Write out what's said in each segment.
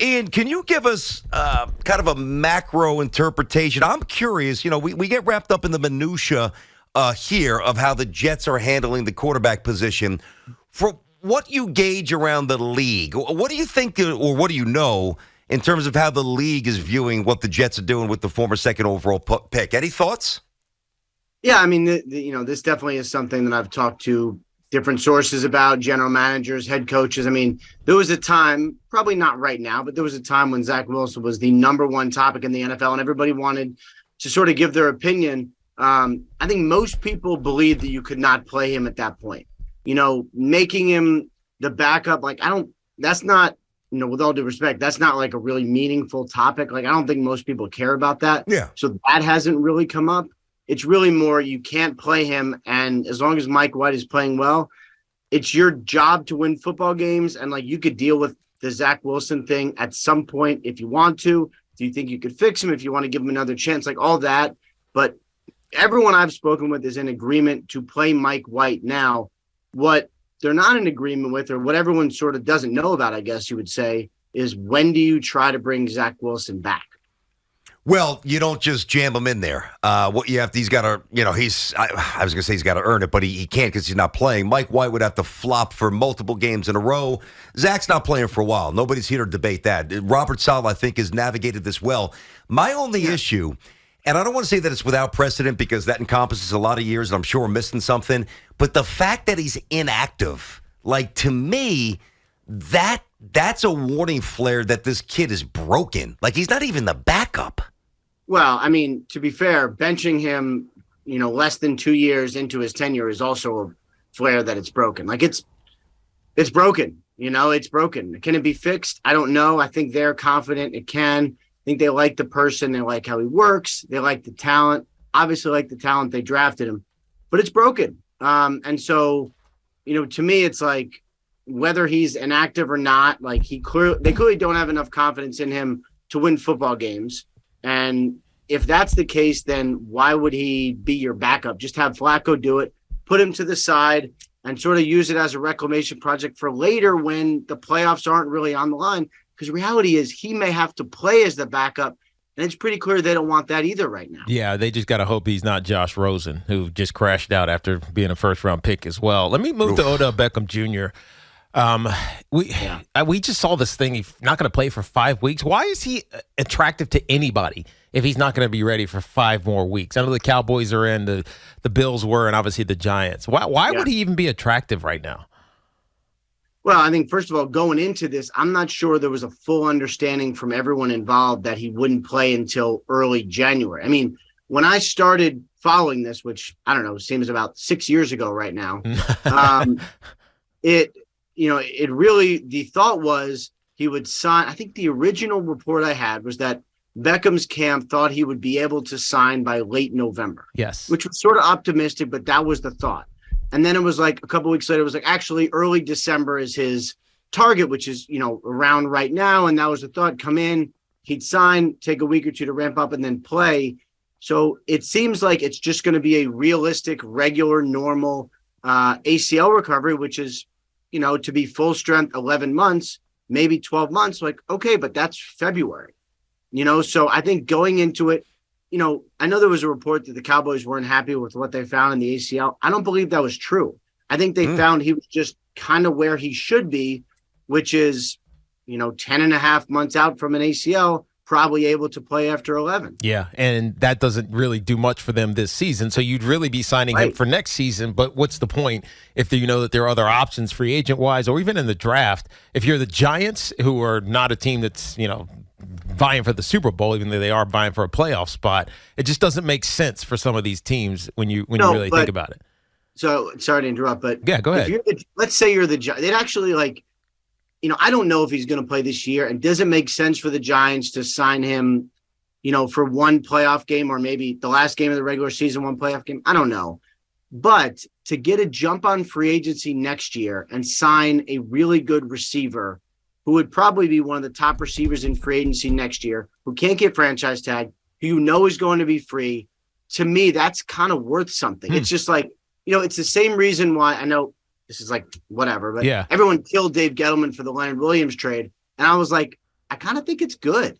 Ian, can you give us kind of a macro interpretation? I'm curious. We get wrapped up in the minutia here of how the Jets are handling the quarterback position. For what you gauge around the league, what do you think, or what do you know in terms of how the league is viewing what the Jets are doing with the former second overall pick? Any thoughts? Yeah, I mean, this definitely is something that I've talked to different sources about, general managers, head coaches. I mean, there was a time, probably not right now, but there was a time when Zach Wilson was the number one topic in the NFL and everybody wanted to sort of give their opinion. I think most people believe that you could not play him at that point. Making him the backup, that's not, with all due respect, that's not like a really meaningful topic. Like, I don't think most people care about that. Yeah. So that hasn't really come up. It's really more you can't play him, and as long as Mike White is playing well, it's your job to win football games, and you could deal with the Zach Wilson thing at some point if you want to. Do you think you could fix him if you want to give him another chance, all that? But everyone I've spoken with is in agreement to play Mike White now. What they're not in agreement with, or what everyone sort of doesn't know about, I guess you would say, is when do you try to bring Zach Wilson back? Well, you don't just jam him in there. What you have to, he's got to, I was going to say he's got to earn it, but he can't because he's not playing. Mike White would have to flop for multiple games in a row. Zach's not playing for a while. Nobody's here to debate that. Robert Saleh, I think, has navigated this well. My only issue, and I don't want to say that it's without precedent because that encompasses a lot of years and I'm sure we're missing something, but the fact that he's inactive, to me, that's a warning flare that this kid is broken. He's not even the backup. Well, I mean, to be fair, benching him, less than 2 years into his tenure is also a flare that it's broken. It's broken, it's broken. Can it be fixed? I don't know. I think they're confident it can. I think they like the person. They like how he works. They like the talent, obviously like the talent they drafted him, but it's broken. And so, to me, it's whether he's inactive or not, they clearly don't have enough confidence in him to win football games. And if that's the case, then why would he be your backup? Just have Flacco do it, put him to the side, and sort of use it as a reclamation project for later when the playoffs aren't really on the line. Because the reality is he may have to play as the backup, and it's pretty clear they don't want that either right now. Yeah, they just got to hope he's not Josh Rosen, who just crashed out after being a first-round pick as well. Let me move to Odell Beckham Jr. We just saw this thing. He's not going to play for 5 weeks. Why is he attractive to anybody if he's not going to be ready for 5 more weeks? I know the Cowboys are in, the Bills were, and obviously the Giants. Why would he even be attractive right now? Well, I think, first of all, going into this, I'm not sure there was a full understanding from everyone involved that he wouldn't play until early January. I mean, when I started following this, which, I don't know, seems about 6 years ago right now, it really, the thought was he would sign. I think the original report I had was that Beckham's camp thought he would be able to sign by late November. Yes. Which was sort of optimistic, but that was the thought. And then it was a couple weeks later, it was actually early December is his target, which is, around right now. And that was the thought, come in, he'd sign, take a week or two to ramp up and then play. So it seems like it's just going to be a realistic, regular, normal ACL recovery, which is, to be full strength 11 months, maybe 12 months, okay, but that's February, so I think going into it, I know there was a report that the Cowboys weren't happy with what they found in the ACL. I don't believe that was true. I think they found he was just kind of where he should be, which is, 10 and a half months out from an ACL, probably able to play after 11. Yeah, and that doesn't really do much for them this season. So you'd really be signing him for next season. But what's the point if you know that there are other options free agent-wise or even in the draft? If you're the Giants, who are not a team that's, vying for the Super Bowl, even though they are vying for a playoff spot, it just doesn't make sense for some of these teams when you really think about it. So, sorry to interrupt, but yeah, go ahead. Let's say you're the Giants. They'd actually I don't know if he's going to play this year. And does it make sense for the Giants to sign him, for one playoff game or maybe the last game of the regular season, one playoff game? I don't know. But to get a jump on free agency next year and sign a really good receiver who would probably be one of the top receivers in free agency next year, who can't get franchise tag, who is going to be free, to me, that's kind of worth something. It's just it's the same reason why I know this is whatever, but everyone killed Dave Gettleman for the Leonard Williams trade. And I was I I kind of think it's good.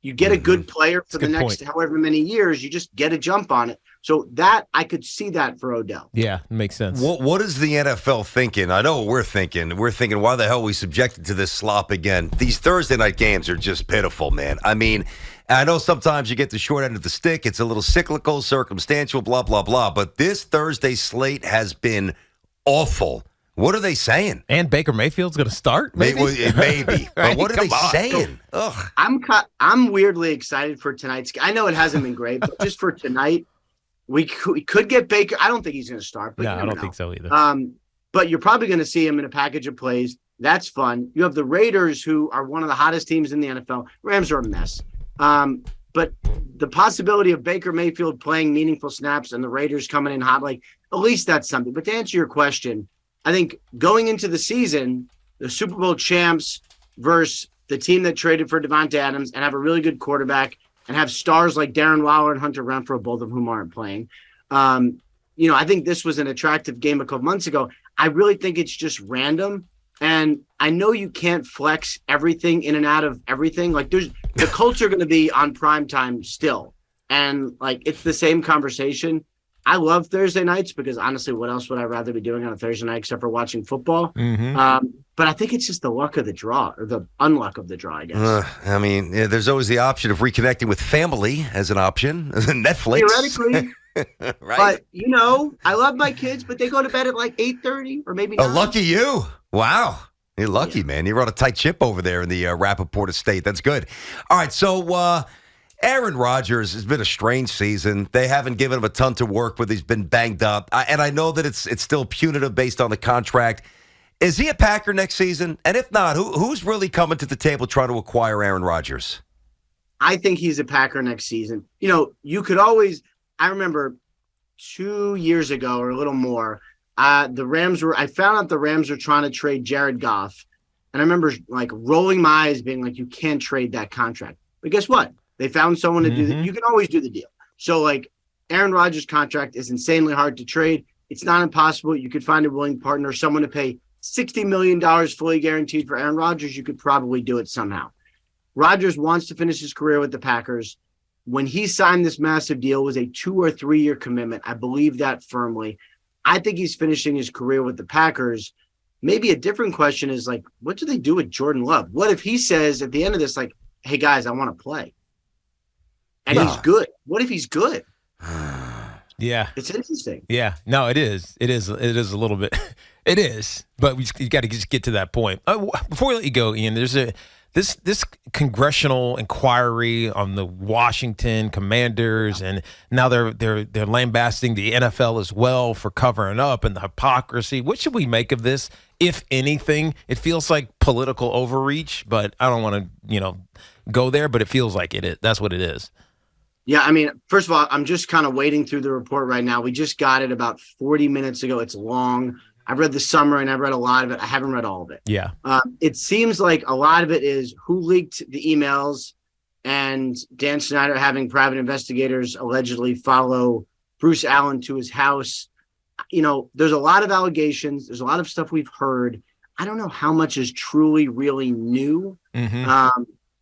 You get a good player for the next however many years. You just get a jump on it. So that I could see that for Odell. Yeah, makes sense. What is the NFL thinking? I know what we're thinking. We're thinking, why the hell are we subjected to this slop again? These Thursday night games are just pitiful, man. I mean, I know sometimes you get the short end of the stick. It's a little cyclical, circumstantial, blah, blah, blah. But this Thursday slate has been awful. What are they saying? And Baker Mayfield's going to start? Maybe. Maybe. But what are they saying? Ugh. I'm weirdly excited for tonight's. I know it hasn't been great, but just for tonight, we could get Baker. I don't think he's going to start. But no, I don't think so either. But you're probably going to see him in a package of plays. That's fun. You have the Raiders, who are one of the hottest teams in the NFL. Rams are a mess. But the possibility of Baker Mayfield playing meaningful snaps and the Raiders coming in hot, like, at least that's something. But to answer your question, I think going into the season, the Super Bowl champs versus the team that traded for Devontae Adams and have a really good quarterback and have stars like Darren Waller and Hunter Renfrow, both of whom aren't playing. I think this was an attractive game a couple months ago. I really think it's just random. And I know you can't flex everything in and out of everything. Like, there's the culture going to be on prime time still. And like, it's the same conversation. I love Thursday nights because honestly, what else would I rather be doing on a Thursday night except for watching football? But I think it's just the luck of the draw or the unluck of the draw, I guess. There's always the option of reconnecting with family as an option. Netflix. Theoretically. Right. But, I love my kids, but they go to bed at like 8:30 or maybe 9. Lucky you. Wow. You're lucky, man. You're on a tight ship over there in the Rapoport estate. That's good. All right, so Aaron Rodgers has been a strange season. They haven't given him a ton to work with. He's been banged up. And I know that it's still punitive based on the contract. Is he a Packer next season? And if not, who's really coming to the table trying to acquire Aaron Rodgers? I think he's a Packer next season. You could always – I remember 2 years ago or a little more, I found out the Rams were trying to trade Jared Goff. And I remember like rolling my eyes being like, you can't trade that contract. But guess what? They found someone to do that. You can always do the deal. So like Aaron Rodgers' contract is insanely hard to trade. It's not impossible. You could find a willing partner, someone to pay $60 million fully guaranteed for Aaron Rodgers. You could probably do it somehow. Rodgers wants to finish his career with the Packers. When he signed this massive deal, it was a 2 or 3 year commitment. I believe that firmly. I think he's finishing his career with the Packers. Maybe a different question is like, what do they do with Jordan Love? What if he says at the end of this, like, hey guys, I want to play. And he's good. What if he's good? Yeah. It's interesting. Yeah. No, it is. It is a little bit. It is. But you got to just get to that point. Before we let you go, Ian, there's this congressional inquiry on the Washington Commanders, and now they're lambasting the NFL as well for covering up and the hypocrisy. What should we make of this, if anything? It feels like political overreach, but I don't want to, go there, but it feels like it is. That's what it is. Yeah, I mean, first of all, I'm just kind of wading through the report right now. We just got it about 40 minutes ago. It's long. I've read the summary and I've read a lot of it. I haven't read all of it. Yeah. It seems like a lot of it is who leaked the emails and Dan Snyder having private investigators allegedly follow Bruce Allen to his house. There's a lot of allegations. There's a lot of stuff we've heard. I don't know how much is truly, really new.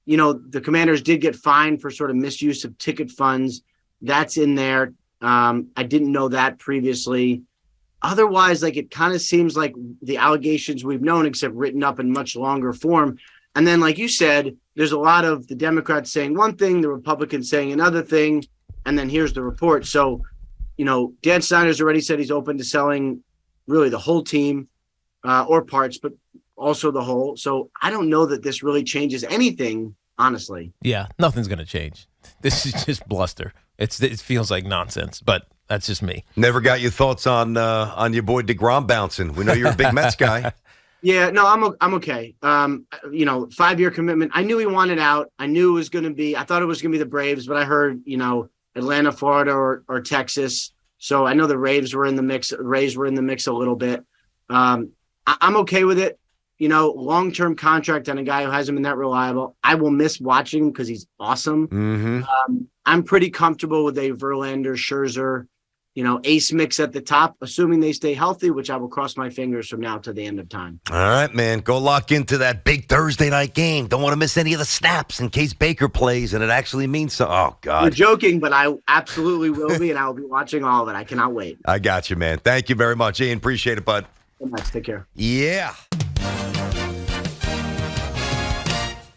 The Commanders did get fined for sort of misuse of ticket funds. That's in there. I didn't know that previously. Otherwise, like, it kind of seems like the allegations we've known, except written up in much longer form. And then, like you said, there's a lot of the Democrats saying one thing, the Republicans saying another thing, and then here's the report. So, Dan Snyder's already said he's open to selling really the whole team or parts, but also the whole. So I don't know that this really changes anything, honestly. Yeah, nothing's going to change. This is just bluster. It feels like nonsense, but that's just me. Never got your thoughts on your boy DeGrom bouncing. We know you're a big Mets guy. Yeah, no, I'm okay. 5-year commitment. I knew he wanted out. I knew it was going to be. I thought it was going to be the Braves, but I heard Atlanta, Florida, or Texas. So I know the Rays were in the mix. Rays were in the mix a little bit. I'm okay with it. Long-term contract on a guy who hasn't been that reliable. I will miss watching him because he's awesome. I'm pretty comfortable with a Verlander, Scherzer, ace mix at the top, assuming they stay healthy, which I will cross my fingers from now to the end of time. All right, man. Go lock into that big Thursday night game. Don't want to miss any of the snaps in case Baker plays and it actually means so. Oh, God. You're joking, but I absolutely will be, and I will be watching all of it. I cannot wait. I got you, man. Thank you very much, Ian. Appreciate it, bud. Take care. Yeah.